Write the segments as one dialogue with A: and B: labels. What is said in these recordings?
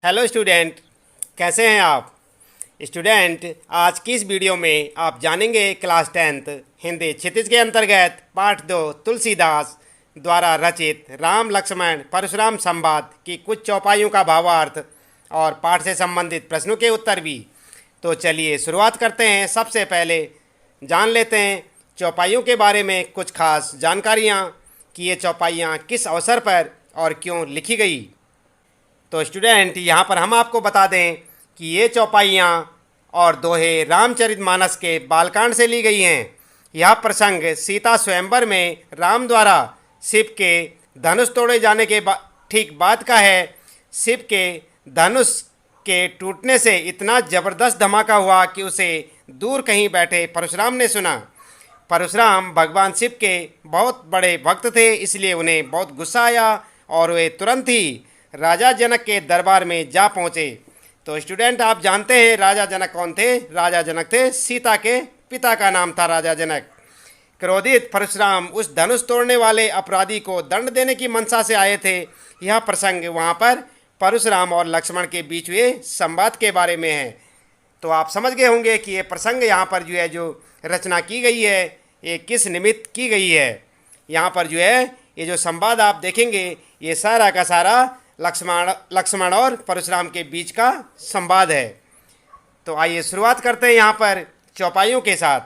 A: Hello student, कैसे हैं आप? स्टूडेंट, आज की इस वीडियो में आप जानेंगे क्लास 10th हिंदी क्षितिज के अंतर्गत पाठ 2 तुलसीदास द्वारा रचित राम लक्ष्मण परशुराम संवाद की कुछ चौपाइयों का भावार्थ और पाठ से संबंधित प्रश्नों के उत्तर भी। तो चलिए शुरुआत करते हैं। सबसे पहले जान लेते हैं चौपाइयों के बारे में कुछ खास जानकारियाँ कि ये चौपाइयाँ किस अवसर पर और क्यों लिखी गई। तो स्टूडेंट, यहाँ पर हम आपको बता दें कि ये चौपाइयाँ और दोहे रामचरितमानस के बालकांड से ली गई हैं। यह प्रसंग सीता स्वयंवर में राम द्वारा शिव के धनुष तोड़े जाने के ठीक बाद का है। शिव के धनुष के टूटने से इतना ज़बरदस्त धमाका हुआ कि उसे दूर कहीं बैठे परशुराम ने सुना। परशुराम भगवान शिव के बहुत बड़े भक्त थे, इसलिए उन्हें बहुत गुस्सा आया और वे तुरंत ही राजा जनक के दरबार में जा पहुँचे। तो स्टूडेंट, आप जानते हैं राजा जनक कौन थे? राजा जनक थे सीता के पिता का नाम था राजा जनक। क्रोधित परशुराम उस धनुष तोड़ने वाले अपराधी को दंड देने की मंशा से आए थे। यह प्रसंग वहाँ पर परशुराम और लक्ष्मण के बीच हुए संवाद के बारे में है। तो आप समझ गए होंगे कि ये प्रसंग यहाँ पर जो रचना की गई है ये किस निमित्त की गई है। यहाँ पर ये जो संवाद आप देखेंगे ये सारा का सारा लक्ष्मण और परशुराम के बीच का संवाद है। तो आइए शुरुआत करते हैं यहाँ पर चौपाइयों के साथ।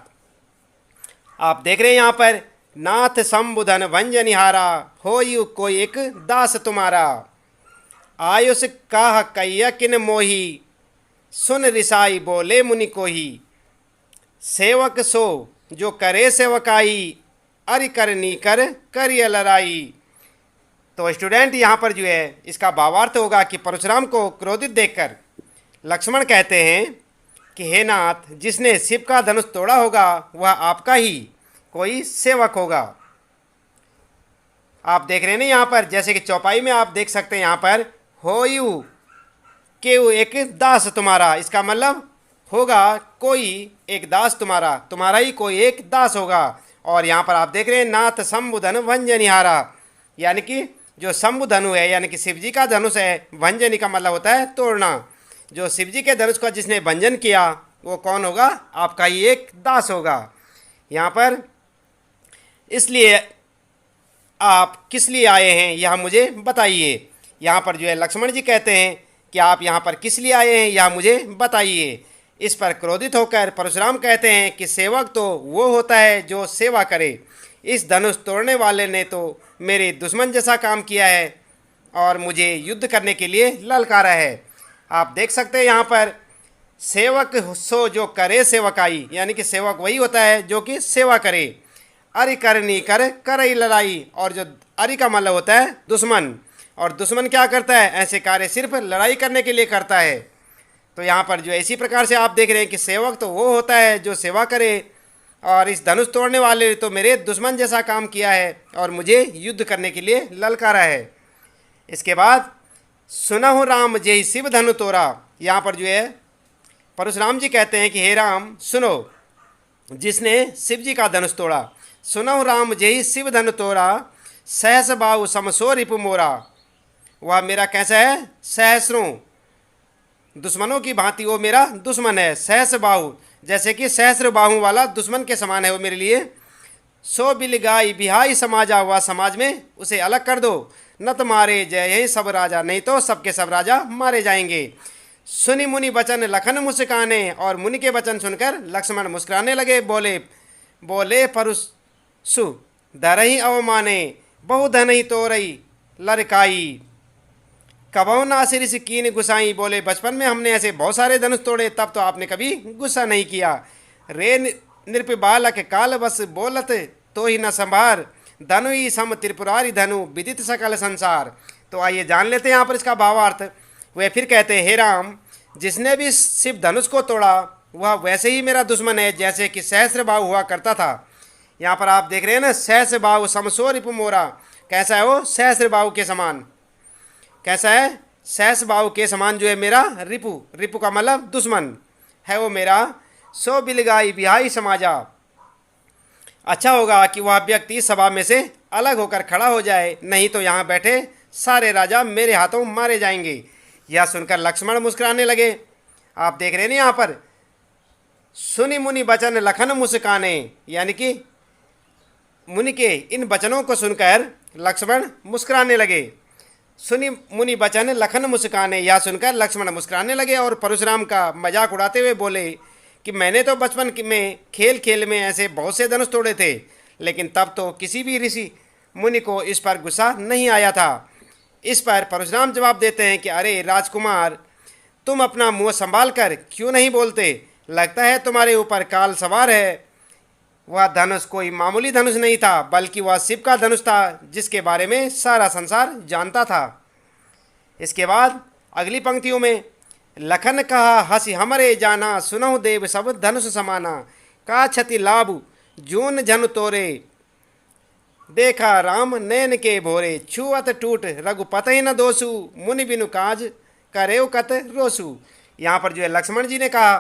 A: आप देख रहे हैं यहाँ पर, नाथ संबुधन भंजनिहारा हो यू कोई एक दास तुम्हारा, आयुष काह कैया किन मोही, सुन रिसाई बोले मुनि कोही, सेवक सो जो करे सेवकाई, अरि करनी कर करिय लड़ाई। तो स्टूडेंट, यहाँ पर इसका भावार्थ होगा कि परशुराम को क्रोधित देखकर लक्ष्मण कहते हैं कि हे नाथ, जिसने शिव का धनुष तोड़ा होगा वह आपका ही कोई सेवक होगा। आप देख रहे हैं ना यहाँ पर, जैसे कि चौपाई में आप देख सकते हैं यहाँ पर, हो यू के एक दास तुम्हारा, इसका मतलब होगा कोई एक दास तुम्हारा, तुम्हारा ही कोई एक दास होगा। और यहाँ पर आप देख रहे हैं नाथ संबुधन भंजनिहारा, यानी कि जो शंभु धनु है यानी कि शिवजी का धनुष है, भंजनी का मतलब होता है तोड़ना। जो शिवजी के धनुष का जिसने भंजन किया वो कौन होगा? आपका ही एक दास होगा। यहाँ पर इसलिए आप किस लिए आए हैं यह मुझे बताइए। यहाँ पर लक्ष्मण जी कहते हैं कि आप यहाँ पर किस लिए आए हैं यह मुझे बताइए। इस पर क्रोधित होकर परशुराम कहते हैं कि सेवक तो वो होता है जो सेवा करे, इस धनुष तोड़ने वाले ने तो मेरे दुश्मन जैसा काम किया है और मुझे युद्ध करने के लिए ललकारा है। आप देख सकते हैं यहाँ पर, सेवक सो जो करे सेवकाई, यानी कि सेवक वही होता है जो कि सेवा करे, अरि करनी कर करई लड़ाई, और जो अरि का मतलब होता है दुश्मन, और दुश्मन क्या करता है? ऐसे कार्य सिर्फ लड़ाई करने के लिए करता है। तो यहाँ पर इसी प्रकार से आप देख रहे हैं कि सेवक तो वो होता है जो सेवा करे, और इस धनुष तोड़ने वाले तो मेरे दुश्मन जैसा काम किया है और मुझे युद्ध करने के लिए ललकारा है। इसके बाद सुनहु राम जय शिव धनु तोड़ा, यहाँ पर परशुराम जी कहते हैं कि हे राम सुनो, जिसने शिव जी का धनुष तोड़ा। सुनहु राम जय शिव धनु तोड़ा, सहस बाहु समसो रिपु मोरा, वह मेरा कैसा है? सहस्रों दुश्मनों की भांति वो मेरा दुश्मन है। सहस बाहु, जैसे कि सहस्र बाहु वाला दुश्मन के समान है वो मेरे लिए। सो बिलगाई बिहाई समाजा, हुआ समाज में उसे अलग कर दो। न तो मारे जय यही सब राजा, नहीं तो सबके सब राजा मारे जाएंगे। सुनि मुनि वचन लखन मुस्काने, और मुनि के वचन सुनकर लक्ष्मण मुस्कुराने लगे। बोले बोले परशु धरही अवमाने, बहु धन ही तोरई लड़काई, कबहु ना सिर से कीन गुसाई। बोले बचपन में हमने ऐसे बहुत सारे धनुष तोड़े, तब तो आपने कभी गुस्सा नहीं किया। रे नृप बालक काल बस बोलत तो ही न संभार, धनु ही सम त्रिपुरारी धनु विदित सकल संसार। तो आइए जान लेते हैं यहाँ पर इसका भावार्थ। वे फिर कहते हैं, हे राम, जिसने भी शिव धनुष को तोड़ा वह वैसे ही मेरा दुश्मन है जैसे कि सहस्र बाहु हुआ करता था। यहाँ पर आप देख रहे हैं ना, सहस्र बाहु समसो रिपु मोरा, कैसा है वो? सहस्र बाहु के समान। कैसा है? सहस बाहु के समान मेरा रिपु, रिपु का मतलब दुश्मन है वो मेरा। सो बिलगाई बिहाई समाजा, अच्छा होगा कि वह व्यक्ति सभा में से अलग होकर खड़ा हो जाए, नहीं तो यहाँ बैठे सारे राजा मेरे हाथों मारे जाएंगे। यह सुनकर लक्ष्मण मुस्कुराने लगे। आप देख रहे हैं ना यहाँ पर, सुनि मुनि बचन लखन मुस्काने, यानी कि मुनि के इन वचनों को सुनकर लक्ष्मण मुस्कुराने लगे। सुनि मुनि बचन लखन मुस्काने, यह सुनकर लक्ष्मण मुस्कुराने लगे और परशुराम का मजाक उड़ाते हुए बोले कि मैंने तो बचपन में खेल खेल में ऐसे बहुत से धनुष तोड़े थे, लेकिन तब तो किसी भी ऋषि मुनि को इस पर गुस्सा नहीं आया था। इस पर परशुराम जवाब देते हैं कि अरे राजकुमार, तुम अपना मुंह संभाल कर क्यों नहीं बोलते? लगता है तुम्हारे ऊपर काल सवार है। वह धनुष कोई मामूली धनुष नहीं था, बल्कि वह शिव का धनुष था, जिसके बारे में सारा संसार जानता था। इसके बाद अगली पंक्तियों में लखन कहा हंसी हमरे जाना, सुनहु देव सब धनुष समाना, का क्षति लाभ जून जन तोरे, देखा राम नैन के भोरे, छुअत टूट रघुपति न दोसु, मुनि बिनु काज करेव कत रोसु। यहाँ पर जो है लक्ष्मण जी ने कहा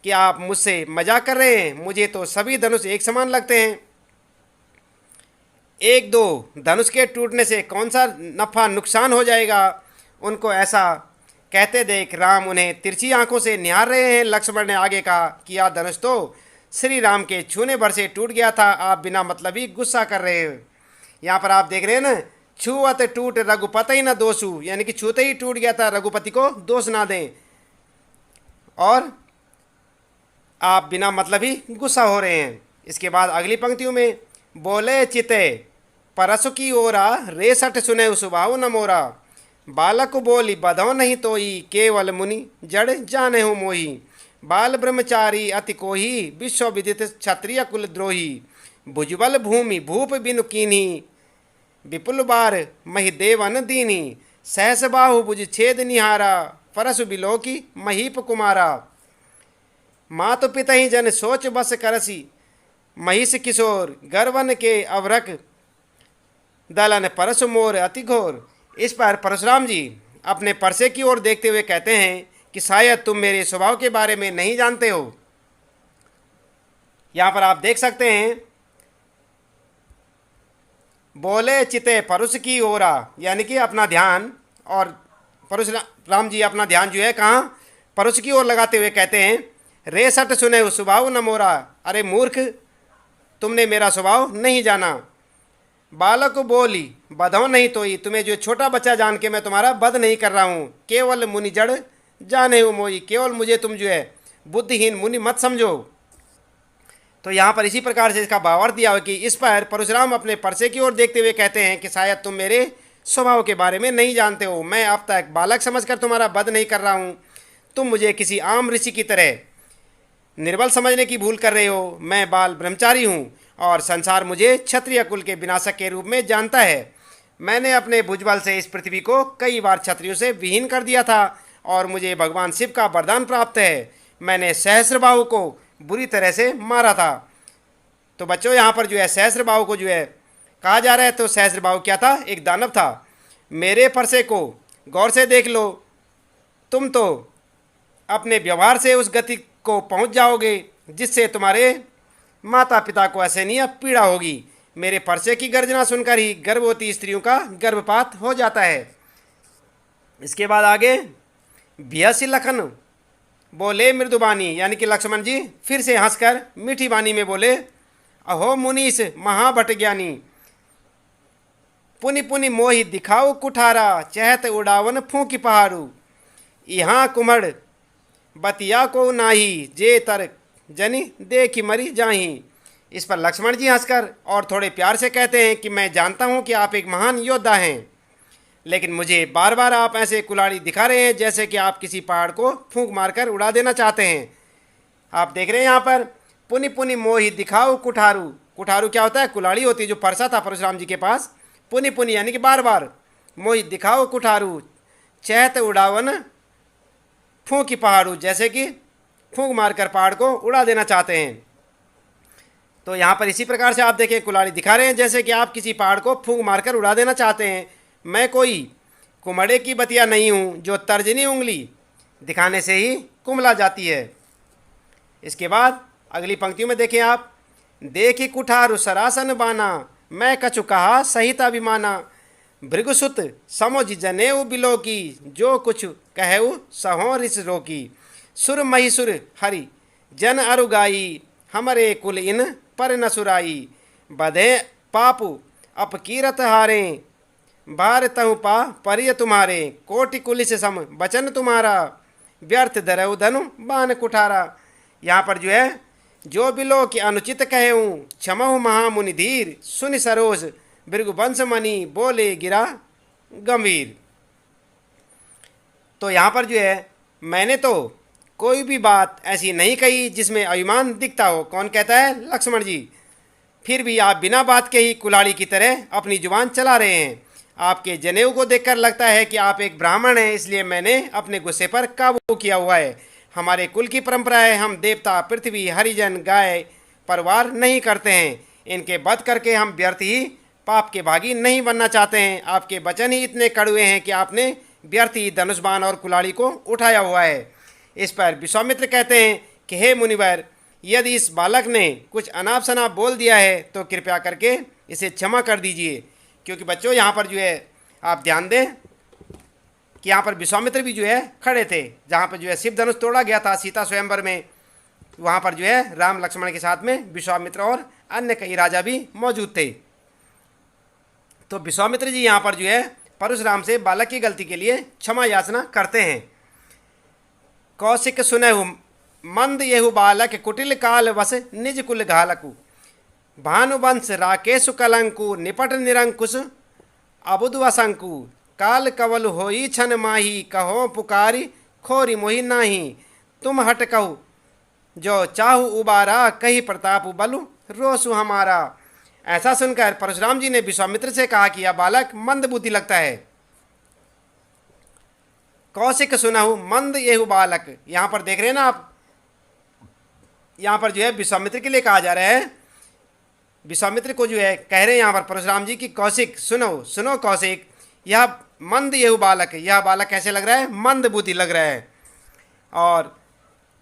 A: कि आप मुझसे मजाक कर रहे हैं, मुझे तो सभी धनुष एक समान लगते हैं। एक दो धनुष के टूटने से कौन सा नफ़ा नुकसान हो जाएगा? उनको ऐसा कहते देख राम उन्हें तिरछी आंखों से निहार रहे हैं। लक्ष्मण ने आगे कहा कि यह धनुष तो श्री राम के छूने भर से टूट गया था, आप बिना मतलब ही गुस्सा कर रहे हैं। यहाँ पर आप देख रहे हैं ना, छुअत टूट रघुपति न दोषु, यानी कि छूते ही टूट गया था, रघुपति को दोष ना दें, और आप बिना मतलब ही गुस्सा हो रहे हैं। इसके बाद अगली पंक्तियों में बोले चिते परसु की ओरा, रे सठ सुने सुभाव न मोरा, बालक बोली बधो नहीं तोई, केवल मुनि जड़ जाने हो मोही, बाल ब्रह्मचारी अति कोही, विश्व विदित क्षत्रिय कुल द्रोही, भुजबल भूमि भूप बिनु कीन्ही, विपुल बार मही देवन दीनी, सहस बाहु भुज छेद निहारा, परसु बिलो की महीप कुमारा, मातु पिता ही जन सोच बस करसी, महिष किशोर गर्वन के अवरक, दलन परसु मोर अति घोर। इस पर परशुराम जी अपने परसे की ओर देखते हुए कहते हैं कि शायद तुम मेरे स्वभाव के बारे में नहीं जानते हो। यहाँ पर आप देख सकते हैं, बोले चिते परुष की ओरा, यानी कि अपना ध्यान, और परशुराम जी अपना ध्यान जो है कहाँ, परुष की ओर लगाते हुए कहते हैं, रे सट सुने स्वभाव न मोरा, अरे मूर्ख, तुमने मेरा स्वभाव नहीं जाना। बालक बोली बधो नहीं तोई, तुम्हें जो छोटा बच्चा जान के मैं तुम्हारा वध नहीं कर रहा हूँ, केवल मुनि जड़ जाने हो मोई, केवल मुझे तुम जो है बुद्धिहीन मुनि मत समझो। तो यहाँ पर इसी प्रकार से इसका भावार्थ दिया हो कि इस पर परशुराम अपने परसे की ओर देखते हुए कहते हैं कि शायद तुम मेरे स्वभाव के बारे में नहीं जानते हो, मैं अब तक बालक समझकर तुम्हारा वध नहीं कर रहा हूँ, तुम मुझे किसी आम ऋषि की तरह निर्बल समझने की भूल कर रहे हो। मैं बाल ब्रह्मचारी हूँ और संसार मुझे क्षत्रिय कुल के विनाशक के रूप में जानता है। मैंने अपने भुजबल से इस पृथ्वी को कई बार क्षत्रियों से विहीन कर दिया था और मुझे भगवान शिव का वरदान प्राप्त है। मैंने सहस्रबाहु को बुरी तरह से मारा था। तो बच्चों यहाँ पर जो है सहस्रबाहु को जो है कहा जा रहा है, तो सहस्रबाहु क्या था? एक दानव था। मेरे परसे को गौर से देख लो, तुम तो अपने व्यवहार से उस गति को पहुँच जाओगे जिससे तुम्हारे माता पिता को असहनीय पीड़ा होगी। मेरे परसे की गर्जना सुनकर ही गर्भवती स्त्रियों का गर्भपात हो जाता है। इसके बाद आगे भियसी लखन बोले मृदुबानी, यानी कि लक्ष्मण जी फिर से हंसकर मीठी वाणी में बोले, अहो मुनीष महाभटज्ञानी, पुनि पुनि मोहि दिखाओ कुठारा, चहत उड़ावन फूंकी पहाड़ू, यहाँ कुम्हड़ बतिया को नाही, जे तर जनी देखी मरी जाही। इस पर लक्ष्मण जी हंसकर और थोड़े प्यार से कहते हैं कि मैं जानता हूँ कि आप एक महान योद्धा हैं, लेकिन मुझे बार बार आप ऐसे कुल्हाड़ी दिखा रहे हैं जैसे कि आप किसी पहाड़ को फूंक मारकर उड़ा देना चाहते हैं। आप देख रहे हैं यहाँ पर पुनि पुनि मोहि दिखाओ कुठारू। कुठारू क्या होता है? कुल्हाड़ी होती है जो परसा था परशुराम जी के पास। पुनि पुनि यानी कि बार बार, मोहि दिखाओ कुठारू, चहत उड़ावन फूंकी पहाड़ू, जैसे कि फूंक मारकर पहाड़ को उड़ा देना चाहते हैं। तो यहाँ पर इसी प्रकार से आप देखें कुल्हाड़ी दिखा रहे हैं जैसे कि आप किसी पहाड़ को फूंक मारकर उड़ा देना चाहते हैं। मैं कोई कुम्हड़े की बतिया नहीं हूँ जो तर्जनी उंगली दिखाने से ही कुम्हला जाती है। इसके बाद अगली पंक्तियों में देखें आप, देखी कुठार सरासन बाना, मैं कछु कहा सहित अभिमाना, भृगुसुत समोज जनेऊ बिलो की, जो कुछ कहऊ सहो ऋष रोकी। सुर महिसुर हरि जन अरुगाई, हमरे कुल इन पर न सुराई। बधे पापु अपकीरत हारे, बार तहु पा परिय तुम्हारे। कोटि कुलिस सम बचन तुम्हारा, व्यर्थ धरऊ धनु बान कुठारा। यहाँ पर जो है, जो बिलो की अनुचित कहूँ, क्षमहु महामुनि धीर। सुनि सरोज भृगुवंश मणि, बोले गिरा गंभीर। तो यहाँ पर जो है, मैंने तो कोई भी बात ऐसी नहीं कही जिसमें अभिमान दिखता हो। कौन कहता है? लक्ष्मण जी। फिर भी आप बिना बात के ही कुल्हाड़ी की तरह अपनी जुबान चला रहे हैं। आपके जनेऊ को देखकर लगता है कि आप एक ब्राह्मण हैं, इसलिए मैंने अपने गुस्से पर काबू किया हुआ है। हमारे कुल की परंपरा है, हम देवता पृथ्वी हरिजन गाय परवार नहीं करते हैं। इनके वध करके हम व्यर्थ ही पाप के भागी नहीं बनना चाहते हैं। आपके वचन ही इतने कड़वे हैं कि आपने व्यर्थ ही धनुष बाण और कुल्हाड़ी को उठाया हुआ है। इस पर विश्वामित्र कहते हैं कि हे मुनिवर, यदि इस बालक ने कुछ अनाप शनाप बोल दिया है तो कृपया करके इसे क्षमा कर दीजिए। क्योंकि बच्चों यहाँ पर जो है, आप ध्यान दें कि यहाँ पर विश्वामित्र भी जो है खड़े थे, जहाँ पर जो है शिव धनुष तोड़ा गया था सीता स्वयंवर में। वहाँ पर जो है राम लक्ष्मण के साथ में विश्वामित्र और अन्य कई राजा भी मौजूद थे। तो विश्वामित्र जी यहाँ पर जो है परशुराम से बालक की गलती के लिए क्षमा याचना करते हैं। कौशिक सुनहु मंद येहु बालक, कुटिल काल वस निज कुल घालकु। भानुवंश राकेशु कलंकु, निपट निरंकुश अबुध वसंकु। काल कवल होई छन माही, कहो पुकारी खोरी मोहि नाही। तुम हट कहु जो चाहु उबारा, कही प्रताप बलु रोसु हमारा। ऐसा सुनकर परशुराम जी ने विश्वामित्र से कहा कि यह बालक मंद बुद्धि लगता है। कौशिक सुनहु मंद येहु बालक, यहाँ पर देख रहे हैं ना आप, यहाँ पर जो है विश्वामित्र के लिए कहा जा रहा है। विश्वामित्र को जो है कह रहे हैं यहाँ पर परशुराम जी की कौशिक सुनो, सुनो कौशिक, यह मंद येहु बालक, यह बालक कैसे लग रहा है? मंद बुद्धि लग रहा है और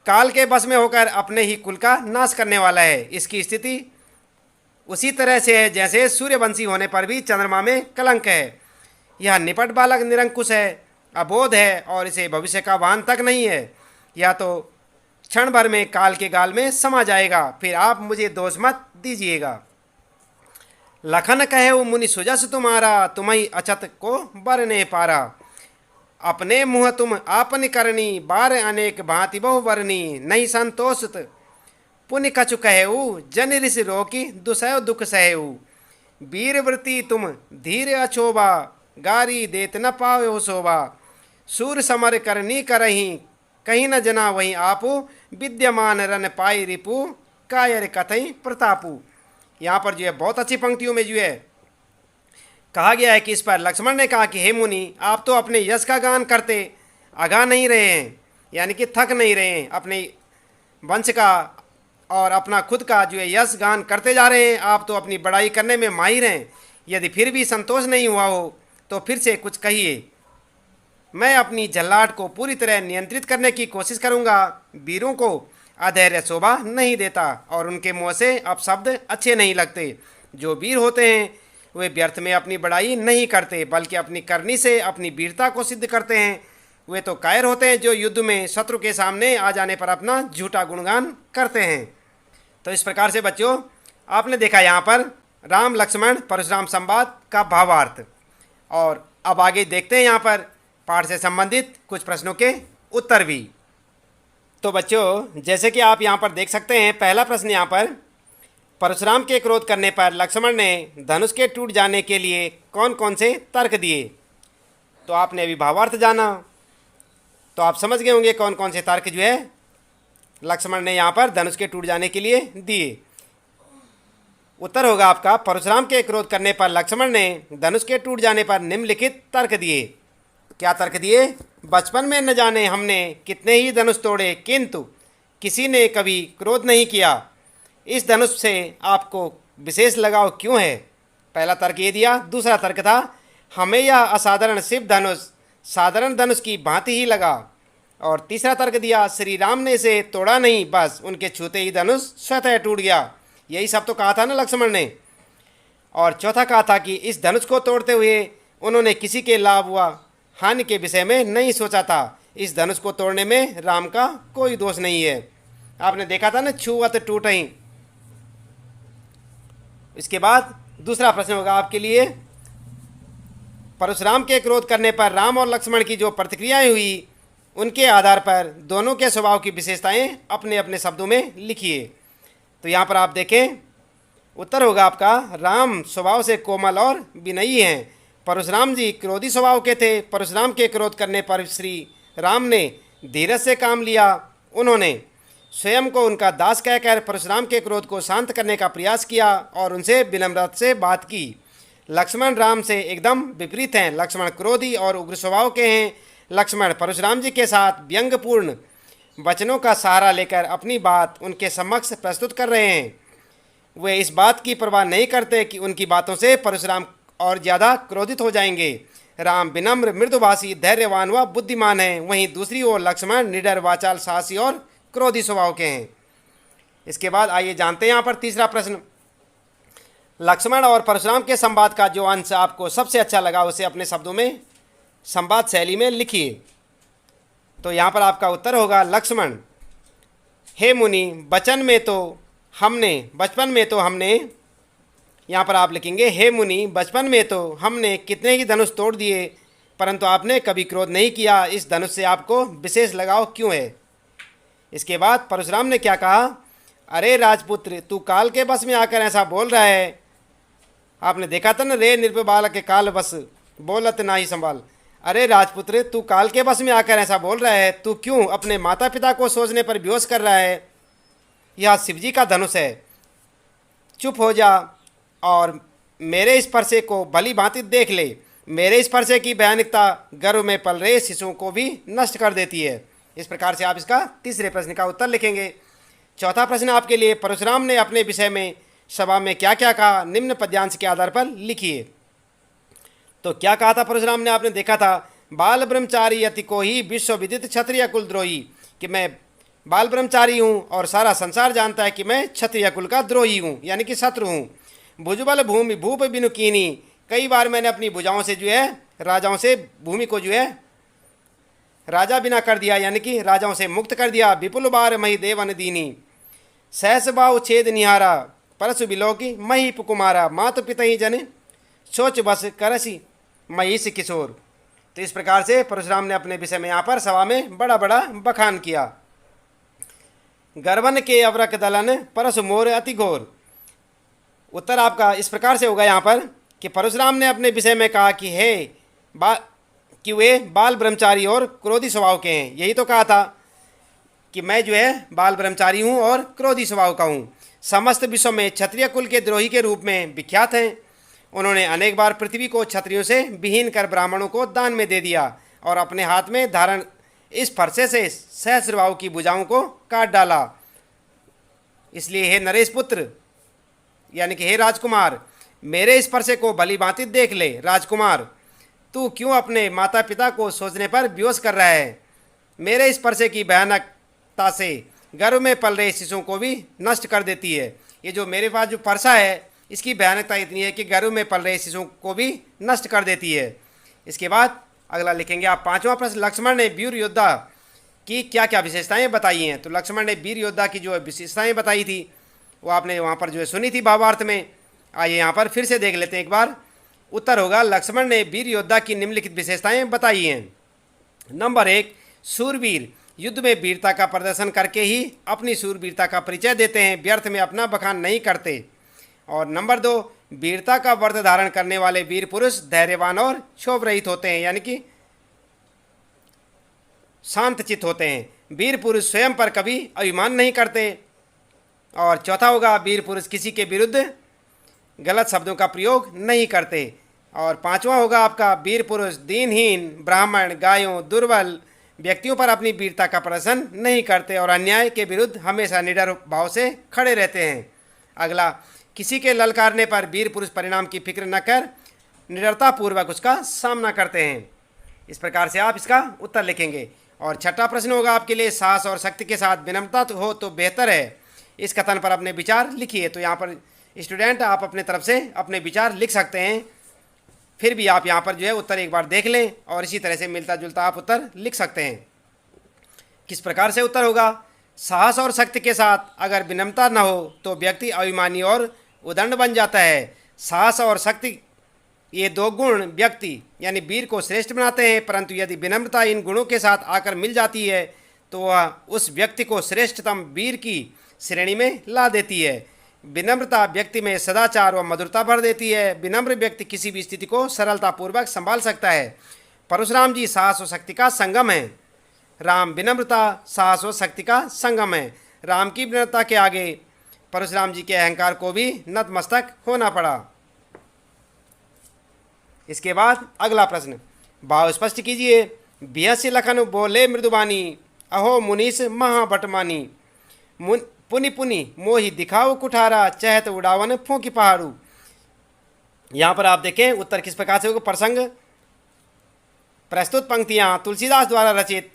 A: काल के बस में होकर अपने ही कुल का नाश करने वाला है। इसकी स्थिति उसी तरह से है जैसे सूर्यवंशी होने पर भी चंद्रमा में कलंक है। यह निपट बालक निरंकुश है, अबोध है और इसे भविष्य का वाहन तक नहीं है। यह तो क्षण भर में काल के गाल में समा जाएगा, फिर आप मुझे दोष मत दीजिएगा। लखन कहे मुनि सुजस तुम्हारा, तुम्ही अछत को बरने पारा। अपने मुँह तुम आपन करनी, बार अनेक भांति बहु बरनी। नहीं संतोषत पुण्य कछु कहेऊ, जन ऋष रोकी दुसह दुख सहेऊ। वीर वृत्ति तुम धीर अछोबा, गारी देत न पाओ शोभा। सूर समर करनी करही, कहीं न जना वहीं आपू। विद्यमान रन पाई रिपु, कायर कथई प्रतापू। यहाँ पर जो है बहुत अच्छी पंक्तियों में जो है कहा गया है कि इस पर लक्ष्मण ने कहा कि हे मुनि, आप तो अपने यश का गान करते आगा नहीं रहे हैं, यानी कि थक नहीं रहे हैं। अपने वंश का और अपना खुद का जो है यश गान करते जा रहे हैं। आप तो अपनी बड़ाई करने में माहिर हैं। यदि फिर भी संतोष नहीं हुआ हो तो फिर से कुछ कहिए। मैं अपनी झल्लाहट को पूरी तरह नियंत्रित करने की कोशिश करूंगा। वीरों को अधैर्य शोभा नहीं देता और उनके मुँह से अब शब्द अच्छे नहीं लगते। जो वीर होते हैं वे व्यर्थ में अपनी बड़ाई नहीं करते, बल्कि अपनी करनी से अपनी वीरता को सिद्ध करते हैं। वे तो कायर होते हैं जो युद्ध में शत्रु के सामने आ जाने पर अपना झूठा गुणगान करते हैं। तो इस प्रकार से बच्चों, आपने देखा यहाँ पर राम लक्ष्मण परशुराम संवाद का भावार्थ। और अब आगे देखते हैं यहाँ पर पाठ से संबंधित कुछ प्रश्नों के उत्तर भी। तो बच्चों, जैसे कि आप यहाँ पर देख सकते हैं, पहला प्रश्न यहाँ पर, परशुराम के क्रोध करने पर लक्ष्मण ने धनुष के टूट जाने के लिए कौन कौन से तर्क दिए। तो आपने अभी भावार्थ जाना, तो आप समझ गए होंगे कौन कौन से तर्क जो है लक्ष्मण ने यहाँ पर धनुष के टूट जाने के लिए दिए। उत्तर होगा आपका, परशुराम के क्रोध करने पर लक्ष्मण ने धनुष के टूट जाने पर निम्नलिखित तर्क दिए। क्या तर्क दिए? बचपन में न जाने हमने कितने ही धनुष तोड़े, किंतु किसी ने कभी क्रोध नहीं किया। इस धनुष से आपको विशेष लगाव क्यों है? पहला तर्क ये दिया। दूसरा तर्क था, हमें यह असाधारण शिव धनुष साधारण धनुष की भांति ही लगा। और तीसरा तर्क दिया, श्री राम ने इसे तोड़ा नहीं, बस उनके छूते ही धनुष स्वतः टूट गया। यही सब तो कहा था ना लक्ष्मण ने। और चौथा कहा था कि इस धनुष को तोड़ते हुए उन्होंने किसी के लाभ व हानि के विषय में नहीं सोचा था। इस धनुष को तोड़ने में राम का कोई दोष नहीं है। आपने देखा था ना, छुअत टूटहि। इसके बाद दूसरा प्रश्न होगा आपके लिए, परशुराम के क्रोध करने पर राम और लक्ष्मण की जो प्रतिक्रियाएं हुई, उनके आधार पर दोनों के स्वभाव की विशेषताएं अपने अपने शब्दों में लिखिए। तो यहाँ पर आप देखें, उत्तर होगा आपका, राम स्वभाव से कोमल और विनयी हैं। परशुराम जी क्रोधी स्वभाव के थे। परशुराम के क्रोध करने पर श्री राम ने धीरज से काम लिया। उन्होंने स्वयं को उनका दास कहकर परशुराम के क्रोध को शांत करने का प्रयास किया और उनसे विनम्रता से बात की। लक्ष्मण राम से एकदम विपरीत हैं। लक्ष्मण क्रोधी और उग्र स्वभाव के हैं। लक्ष्मण परशुराम जी के साथ व्यंग्यपूर्ण वचनों का सहारा लेकर अपनी बात उनके समक्ष प्रस्तुत कर रहे हैं। वे इस बात की परवाह नहीं करते कि उनकी बातों से परशुराम और ज़्यादा क्रोधित हो जाएंगे। राम विनम्र, मृदुभाषी, धैर्यवान व बुद्धिमान हैं। वहीं दूसरी ओर लक्ष्मण निडर, वाचाल, साहसी और क्रोधी स्वभाव के हैं। इसके बाद आइए जानते हैं यहाँ पर तीसरा प्रश्न। लक्ष्मण और परशुराम के संवाद का जो अंश आपको सबसे अच्छा लगा, उसे अपने शब्दों में संवाद शैली में लिखिए। तो यहाँ पर आपका उत्तर होगा, लक्ष्मण, हे मुनि, बचपन में तो हमने, यहाँ पर आप लिखेंगे, हे मुनि, बचपन में तो हमने कितने ही धनुष तोड़ दिए, परंतु आपने कभी क्रोध नहीं किया। इस धनुष से आपको विशेष लगाव क्यों है? इसके बाद परशुराम ने क्या कहा, अरे राजपुत्र, तू काल के बस में आकर ऐसा बोल रहा है। आपने देखा था ना, रे नृप बालक के काल बस, बोलत ना ही संभाल। अरे राजपुत्र, तू काल के बस में आकर ऐसा बोल रहा है। तू क्यों अपने माता पिता को सोचने पर बेहोश कर रहा है? यह शिवजी का धनुष है। चुप हो जा और मेरे स्पर्शे को भली भांति देख ले। मेरे स्पर्शे की भयानकता गर्भ में पल रहे शिशुओं को भी नष्ट कर देती है। इस प्रकार से आप इसका तीसरे प्रश्न का उत्तर लिखेंगे। चौथा प्रश्न आपके लिए, परशुराम ने अपने विषय में सभा में क्या क्या कहा, निम्न पद्यांश के आधार पर लिखिए। तो क्या कहा था परशुराम ने? आपने देखा था, बाल ब्रह्मचारी अति को ही विश्व विदित क्षत्रिय कुलद्रोही, कि मैं बाल ब्रह्मचारी हूँ और सारा संसार जानता है कि मैं क्षत्रिय कुल का द्रोही हूँ, यानी कि शत्रु हूँ। भुजबल भूमि भूप बिनु कीनी, कई बार मैंने अपनी भुजाओं से जो है राजाओं से भूमि को जो है राजा बिना कर दिया, यानी कि राजाओं से मुक्त कर दिया। विपुल बार मही देवन दीनी, सहस बाहु छेद निहारा, परसु बिलोकी मही कुमारा, मातु पितहि जन सोच बस करसी महीश किशोर। तो इस प्रकार से परशुराम ने अपने विषय में यहाँ पर सभा में बड़ा बड़ा बखान किया। गर्वन के अवरक दलन परसु मोर अति घोर। उत्तर आपका इस प्रकार से होगा यहाँ पर कि परशुराम ने अपने विषय में कहा कि वे बाल ब्रह्मचारी और क्रोधी स्वभाव के हैं। यही तो कहा था कि मैं जो है बाल ब्रह्मचारी हूँ और क्रोधी स्वभाव का हूँ। समस्त विश्व में क्षत्रिय कुल के द्रोही के रूप में विख्यात हैं। उन्होंने अनेक बार पृथ्वी को क्षत्रियों से विहीन कर ब्राह्मणों को दान में दे दिया और अपने हाथ में धारण इस फरसे से सहस्रभाव की भुजाओं को काट डाला। इसलिए हे नरेश पुत्र, यानी कि हे राजकुमार, मेरे इस फरसे को भली भांति देख ले। राजकुमार, तू क्यों अपने माता पिता को सोचने पर बेहोश कर रहा है? मेरे इस फरसे की भयानकता से गर्भ में पल रहे शिशुओं को भी नष्ट कर देती है। ये जो मेरे पास जो फरसा है, इसकी भयानकता इतनी है कि गर्भ में पल रहे शिशुओं को भी नष्ट कर देती है। इसके बाद अगला लिखेंगे आप पांचवा प्रश्न, लक्ष्मण ने वीर योद्धा की क्या क्या विशेषताएं बताई हैं? तो लक्ष्मण ने वीर योद्धा की जो विशेषताएं बताई थी वो आपने वहाँ पर जो है सुनी थी भावार्थ में। आइए यहाँ पर फिर से देख लेते हैं एक बार। उत्तर होगा, लक्ष्मण ने वीर योद्धा की निम्नलिखित विशेषताएं बताई हैं। नंबर 1, शूरवीर, युद्ध में वीरता का प्रदर्शन करके ही अपनी शूरवीरता का परिचय देते हैं, व्यर्थ में अपना बखान नहीं करते। और नंबर 2, वीरता का व्रत धारण करने वाले वीर पुरुष धैर्यवान और क्षोभ रहित होते हैं, यानी कि शांत चित्त होते हैं। वीर पुरुष स्वयं पर कभी अभिमान नहीं करते। और चौथा होगा, वीर पुरुष किसी के विरुद्ध गलत शब्दों का प्रयोग नहीं करते। और पांचवा होगा आपका, वीर पुरुष दीनहीन, ब्राह्मण, गायों, दुर्बल व्यक्तियों पर अपनी वीरता का प्रदर्शन नहीं करते और अन्याय के विरुद्ध हमेशा निडर भाव से खड़े रहते हैं। अगला, किसी के ललकारने पर वीर पुरुष परिणाम की फिक्र न कर निडरतापूर्वक उसका सामना करते हैं। इस प्रकार से आप इसका उत्तर लिखेंगे। और छठा प्रश्न होगा आपके लिए, साहस और शक्ति के साथ विनम्रता हो तो बेहतर है। इस कथन पर अपने विचार लिखिए। तो यहाँ पर स्टूडेंट आप अपने तरफ से अपने विचार लिख सकते हैं। फिर भी आप यहाँ पर जो है उत्तर एक बार देख लें और इसी तरह से मिलता जुलता आप उत्तर लिख सकते हैं। किस प्रकार से उत्तर होगा? साहस और शक्ति के साथ अगर विनम्रता न हो तो व्यक्ति अभिमानी और उदंड बन जाता है। साहस और शक्ति ये दो गुण व्यक्ति यानी वीर को श्रेष्ठ बनाते हैं, परंतु यदि विनम्रता इन गुणों के साथ आकर मिल जाती है तो वह उस व्यक्ति को श्रेष्ठतम वीर की श्रेणी में ला देती है। विनम्रता व्यक्ति में सदाचार व मधुरता भर देती है। विनम्र व्यक्ति किसी भी स्थिति को सरलतापूर्वक संभाल सकता है। परशुराम जी साहस और शक्ति का संगम है। राम विनम्रता साहस और शक्ति का संगम है। राम की विनम्रता के आगे परशुराम जी के अहंकार को भी नतमस्तक होना पड़ा। इसके बाद अगला प्रश्न, भाव स्पष्ट कीजिए। बिहस्य लखन बोले मृदुबानी, अहो मुनीस महाबटमानी। पुनि पुनि मोहि दिखाओ कुठारा, चहत उड़ावन फूंकी पहाड़ू। यहाँ पर आप देखें उत्तर किस प्रकार से होगा। प्रसंग प्रस्तुत पंक्तियाँ तुलसीदास द्वारा रचित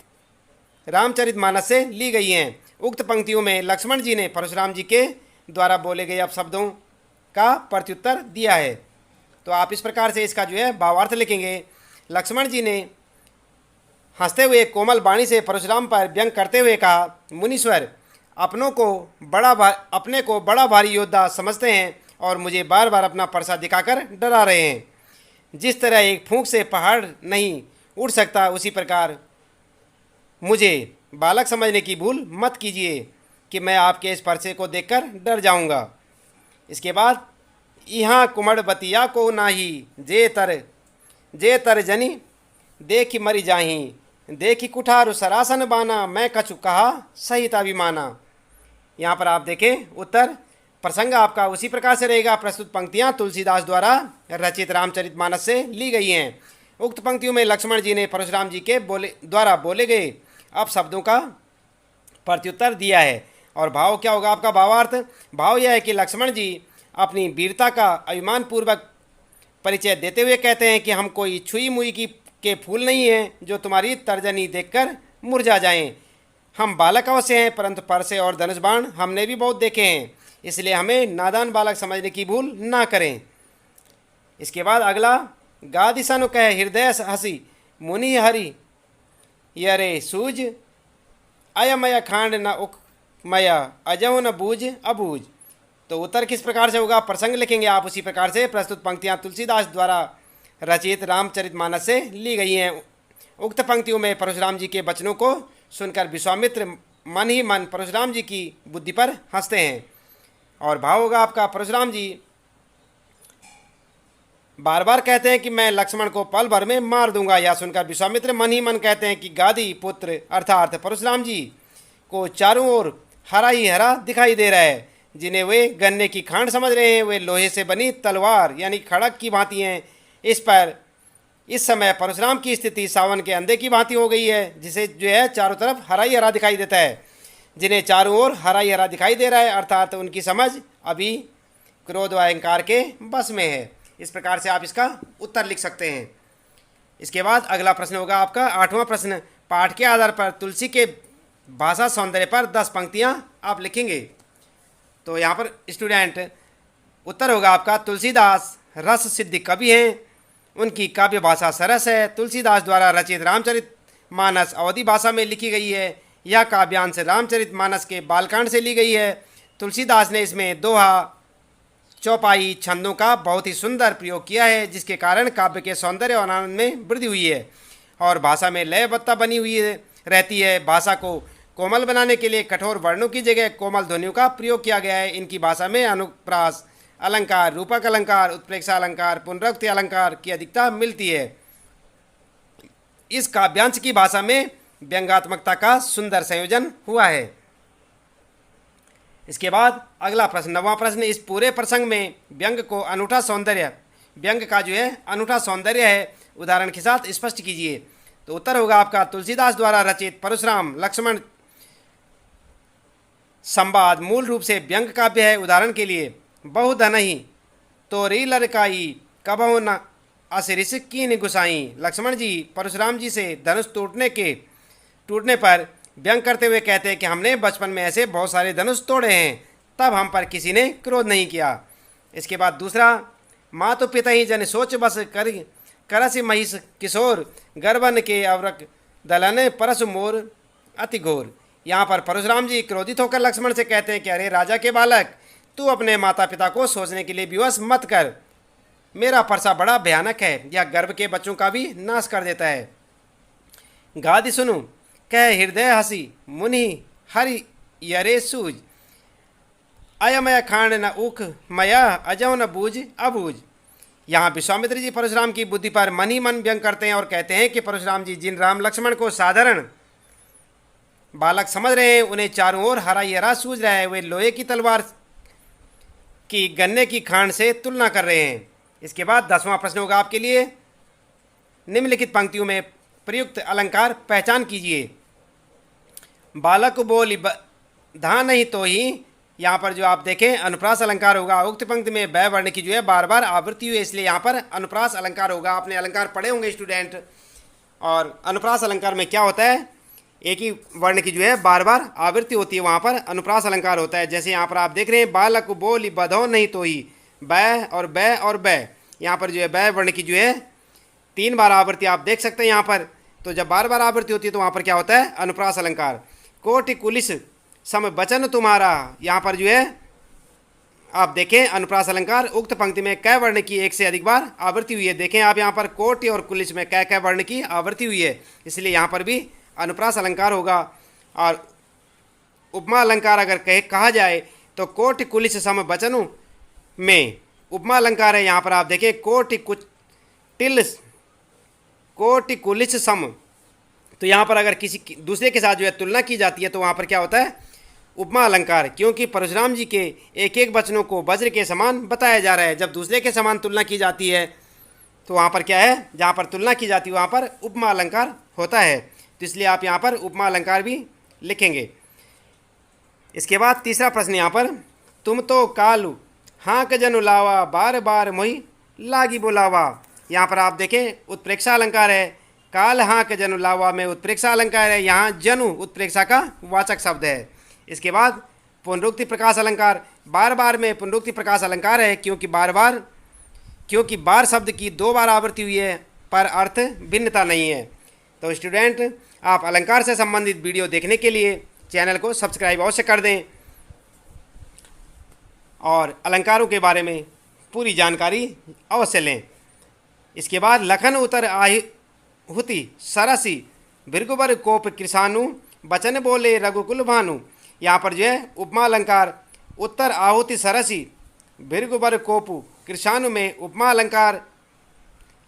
A: रामचरितमानस से ली गई हैं। उक्त पंक्तियों में लक्ष्मण जी ने परशुराम जी के द्वारा बोले गए अपशब्दों का प्रत्युत्तर दिया है। तो आप इस प्रकार से इसका जो है भावार्थ लिखेंगे। लक्ष्मण जी ने हंसते हुए कोमल वाणी से परशुराम पर व्यंग करते हुए कहा, मुनीश्वर अपने को बड़ा भारी योद्धा समझते हैं और मुझे बार बार अपना परसा दिखाकर डरा रहे हैं। जिस तरह एक फूंक से पहाड़ नहीं उड़ सकता, उसी प्रकार मुझे बालक समझने की भूल मत कीजिए कि मैं आपके इस परसे को देखकर डर जाऊंगा। इसके बाद, यहाँ कुमड़ बतिया को नाही, जे तर जनी देखी मरी जाही, देखी कुठार सरासन बाना, मैं कछु कहा सहित अभिमाना। यहाँ पर आप देखें उत्तर प्रसंग आपका उसी प्रकार से रहेगा। प्रस्तुत पंक्तियाँ तुलसीदास द्वारा रचित रामचरितमानस से ली गई हैं। उक्त पंक्तियों में लक्ष्मण जी ने परशुराम जी के द्वारा बोले गए अपशब्दों का प्रत्युत्तर दिया है। और भाव क्या होगा आपका भावार्थ? भाव यह है कि लक्ष्मण जी अपनी वीरता का अभिमान पूर्वक परिचय देते हुए कहते हैं कि हम कोई छुई मुई के फूल नहीं हैं जो तुम्हारी तर्जनी देखकर मुरझा जाएं। हम बालक अवश्य हैं, परंतु परसे और धनुष बाण हमने भी बहुत देखे हैं, इसलिए हमें नादान बालक समझने की भूल ना करें। इसके बाद अगला, गा दिशा नु कह हृदय हसी, मुनि हरि यरे सूझ, अयमय खांड न उक मया, अजव न बूझ अबूझ। तो उत्तर किस प्रकार से होगा? प्रसंग लिखेंगे आप उसी प्रकार से। प्रस्तुत पंक्तियाँ तुलसीदास द्वारा रचित रामचरितमानस से ली गई हैं। उक्त पंक्तियों में परशुराम जी के वचनों को सुनकर विश्वामित्र मन ही मन परशुराम जी की बुद्धि पर हंसते हैं। और भाव होगा आपका, परशुराम जी बार बार कहते हैं कि मैं लक्ष्मण को पल भर में मार दूंगा। यह सुनकर विश्वामित्र मन ही मन कहते हैं कि गादी पुत्र अर्थात परशुराम जी को चारों ओर हरा ही हरा दिखाई दे रहा है। जिन्हें वे गन्ने की खांड समझ रहे हैं, वे लोहे से बनी तलवार यानी खड़क की भांति हैं। इस समय परशुराम की स्थिति सावन के अंधे की भांति हो गई है, जिसे जो है चारों तरफ हरा ही हरा दिखाई देता है। जिन्हें चारों ओर हरा ही हरा दिखाई दे रहा है, अर्थात उनकी समझ अभी क्रोध व अहंकार के बस में है। इस प्रकार से आप इसका उत्तर लिख सकते हैं। इसके बाद अगला प्रश्न होगा आपका 8वां प्रश्न। पाठ के आधार पर तुलसी के भाषा सौंदर्य पर 10 पंक्तियाँ आप लिखेंगे। तो यहाँ पर स्टूडेंट उत्तर होगा आपका, तुलसीदास रस सिद्धि कवि हैं, उनकी काव्य भाषा सरस है। तुलसीदास द्वारा रचित रामचरितमानस अवधी भाषा में लिखी गई है। यह काव्यांश रामचरितमानस के बालकांड से ली गई है। तुलसीदास ने इसमें दोहा, चौपाई छंदों का बहुत ही सुंदर प्रयोग किया है, जिसके कारण काव्य के सौंदर्य और आनंद में वृद्धि हुई है और भाषा में लयबद्धता बनी हुई रहती है। भाषा को कोमल बनाने के लिए कठोर वर्णों की जगह कोमल ध्वनियों का प्रयोग किया गया है। इनकी भाषा में अनुप्रास अलंकार, रूपक अलंकार, उत्प्रेक्षा अलंकार, पुनरुक्ति अलंकार की अधिकता मिलती है। इस काव्यांश की भाषा में व्यंग्यात्मकता का सुंदर संयोजन हुआ है। इसके बाद अगला प्रश्न 9वां प्रश्न। इस पूरे प्रसंग में व्यंग को अनूठा सौंदर्य, व्यंग का जो है अनूठा सौंदर्य है, उदाहरण के साथ स्पष्ट कीजिए। तो उत्तर होगा आपका, तुलसीदास द्वारा रचित परशुराम लक्ष्मण संवाद मूल रूप से व्यंग काव्य है। उदाहरण के लिए, बहुधनहि तोरी लड़काई, कबहु न असिरिस कीन गुसाई। लक्ष्मण जी परशुराम जी से धनुष टूटने पर व्यंग करते हुए कहते हैं कि हमने बचपन में ऐसे बहुत सारे धनुष तोड़े हैं, तब हम पर किसी ने क्रोध नहीं किया। इसके बाद दूसरा, माँ तो पिता ही जन सोच बस कर करसि महिष किशोर, गर्वन के अवरक दलन, परसु मोर अति घोर। यहाँ पर परशुराम जी क्रोधित होकर लक्ष्मण से कहते हैं कि अरे राजा के बालक, तू अपने माता पिता को सोचने के लिए विवश मत कर। मेरा परसा बड़ा भयानक है, यह गर्भ के बच्चों का भी नाश कर देता है। गादि सुनु कह हृदय हसी, मुनि हरि यरे सूझ, अयमय खांड न उख मया, अजव न बूझ अबूझ। यहाँ विश्वामित्र जी परशुराम की बुद्धि पर मन ही मन व्यंग करते हैं और कहते हैं कि परशुराम जी जिन राम लक्ष्मण को साधारण बालक समझ रहे हैं, उन्हें चारों ओर हरा यरा सूझ रहा है। वे लोहे की तलवार की गन्ने की खांड से तुलना कर रहे हैं। इसके बाद 10वां प्रश्न होगा आपके लिए। निम्नलिखित पंक्तियों में प्रयुक्त अलंकार पहचान कीजिए। बालक बोली धा नहीं तो ही, यहाँ पर जो आप देखें अनुप्रास अलंकार होगा। उक्त पंक्ति में बै वर्ण की जो है बार बार आवृत्ति हुई है, इसलिए यहाँ पर अनुप्रास अलंकार होगा। आपने अलंकार पढ़े होंगे स्टूडेंट। और अनुप्रास अलंकार में क्या होता है, एक ही वर्ण की जो है बार बार आवृत्ति होती है, वहाँ पर अनुप्रास अलंकार होता है। जैसे यहाँ पर आप देख रहे हैं बालक बोली बधो नहीं तो ही, बै और बै और बै, यहाँ पर जो है बै वर्ण की जो है 3 बार आवृत्ति आप देख सकते हैं यहाँ पर। तो जब बार बार आवृत्ति होती है तो वहाँ पर क्या होता है, अनुप्रास अलंकार। कोटि कुलिस सम वचन तुम्हारा, यहाँ पर जो है आप देखें अनुप्रास अलंकार। उक्त पंक्ति में कै वर्ण की 1 से अधिक बार आवृत्ति हुई है। देखें आप यहाँ पर कोटि और कुलिस में कै वर्ण की आवृत्ति हुई है, इसलिए यहाँ पर भी अनुप्रास अलंकार होगा। और उपमा अलंकार अगर कहा जाए तो कोटि कुलिस सम वचनों में उपमा अलंकार है। यहाँ पर आप देखें कोटि कुलिस सम, तो यहाँ पर अगर किसी दूसरे के साथ जो है तुलना की जाती है तो वहाँ पर क्या होता है, उपमा अलंकार। क्योंकि परशुराम जी के एक एक वचनों को वज्र के समान बताया जा रहा है। जब दूसरे के समान तुलना की जाती है तो वहाँ पर क्या है, जहाँ पर तुलना की जाती है वहाँ पर उपमा अलंकार होता है। तो इसलिए आप यहाँ पर उपमा अलंकार भी लिखेंगे। इसके बाद तीसरा प्रश्न यहाँ पर, तुम तो कालू हाँक जनु लावा, बार बार मोहि लागी बुलावा। यहाँ पर आप देखें उत्प्रेक्षा अलंकार है। काल हाँक जनु लावा में उत्प्रेक्षा अलंकार है, यहाँ जनु उत्प्रेक्षा का वाचक शब्द है। इसके बाद पुनरुक्ति प्रकाश अलंकार, बार बार में पुनरुक्ति प्रकाश अलंकार है क्योंकि बार शब्द की 2 बार आवृत्ति हुई है पर अर्थ भिन्नता नहीं है। तो स्टूडेंट आप अलंकार से संबंधित वीडियो देखने के लिए चैनल को सब्सक्राइब अवश्य कर दें और अलंकारों के बारे में पूरी जानकारी अवश्य लें। इसके बाद लखन उतर आहुति सरसी, भृगुबर कोप कृषाणु, बचन बोले रघुकुल भानु। यहाँ पर जो है उपमा अलंकार उत्तर आहुति सरसी, भृगुबर कोपु कृषाणु में उपमा अलंकार,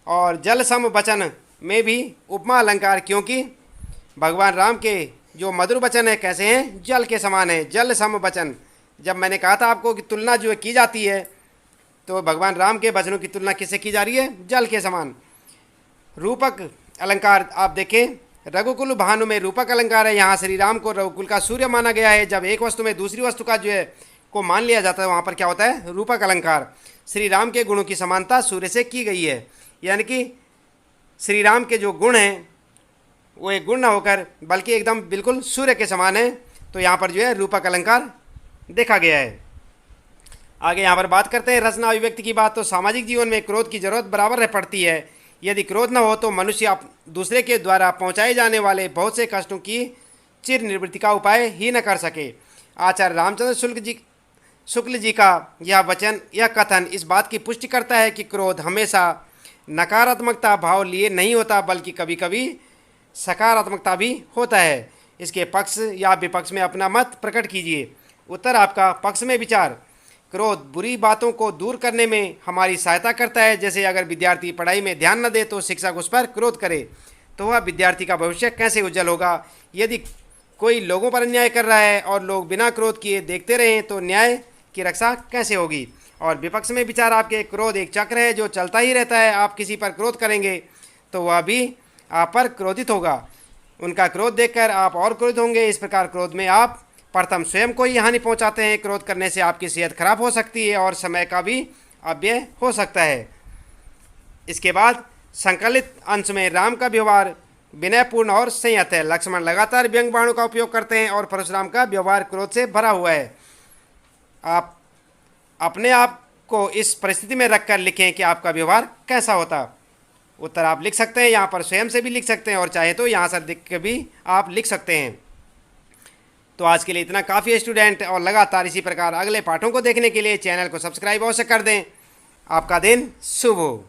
A: और जल सम वचन में भी उपमा अलंकार, क्योंकि भगवान राम के जो मधुर वचन है कैसे हैं, जल के समान है। जल सम वचन, जब मैंने कहा था आपको कि तुलना जो है की जाती है तो भगवान राम के वचनों की तुलना किससे की जा रही है, जल के समान। रूपक अलंकार आप देखें, रघुकुल भानु में रूपक अलंकार है। यहाँ श्री राम को रघुकुल का सूर्य माना गया है। जब एक वस्तु में दूसरी वस्तु का जो है को मान लिया जाता है वहाँ पर क्या होता है, रूपक अलंकार। श्री राम के गुणों की समानता सूर्य से की गई है, यानी कि श्री राम के जो गुण हैं वो एक गुण न होकर बल्कि एकदम बिल्कुल सूर्य के समान है। तो यहाँ पर जो है रूपक अलंकार देखा गया है। आगे यहाँ पर बात करते हैं रचना अभिव्यक्ति की बात। तो सामाजिक जीवन में क्रोध की जरूरत बराबर पड़ती है। यदि क्रोध न हो तो मनुष्य दूसरे के द्वारा पहुँचाए जाने वाले बहुत से कष्टों की चिर निवृत्ति का उपाय ही न कर सके। आचार्य रामचंद्र शुक्ल जी का यह कथन इस बात की पुष्टि करता है कि क्रोध हमेशा नकारात्मकता भाव लिए नहीं होता, बल्कि कभी कभी सकारात्मकता भी होता है। इसके पक्ष या विपक्ष में अपना मत प्रकट कीजिए। उत्तर आपका पक्ष में विचार। क्रोध बुरी बातों को दूर करने में हमारी सहायता करता है। जैसे अगर विद्यार्थी पढ़ाई में ध्यान न दे तो शिक्षक उस पर क्रोध करे तो वह विद्यार्थी का भविष्य कैसे उज्जवल होगा। यदि कोई लोगों पर अन्याय कर रहा है और लोग बिना क्रोध किए देखते रहें तो न्याय की रक्षा कैसे होगी। और विपक्ष में विचार आपके, क्रोध एक चक्र है जो चलता ही रहता है। आप किसी पर क्रोध करेंगे तो वह भी आप पर क्रोधित होगा। उनका क्रोध देखकर आप और क्रोधित होंगे। इस प्रकार क्रोध में आप प्रथम स्वयं को ही हानि पहुंचाते हैं। क्रोध करने से आपकी सेहत खराब हो सकती है और समय का भी अपव्यय हो सकता है। इसके बाद संकलित अंश में राम का व्यवहार विनयपूर्ण और संयत है। लक्ष्मण लगातार व्यंग बाणों का उपयोग करते हैं और परशुराम का व्यवहार क्रोध से भरा हुआ है। आप अपने आप को इस परिस्थिति में रखकर लिखें कि आपका व्यवहार कैसा होता। उत्तर आप लिख सकते हैं, यहाँ पर स्वयं से भी लिख सकते हैं और चाहे तो यहाँ से देख के भी आप लिख सकते हैं। तो आज के लिए इतना काफ़ी है स्टूडेंट, और लगातार इसी प्रकार अगले पाठों को देखने के लिए चैनल को सब्सक्राइब अवश्य कर दें। आपका दिन शुभ हो।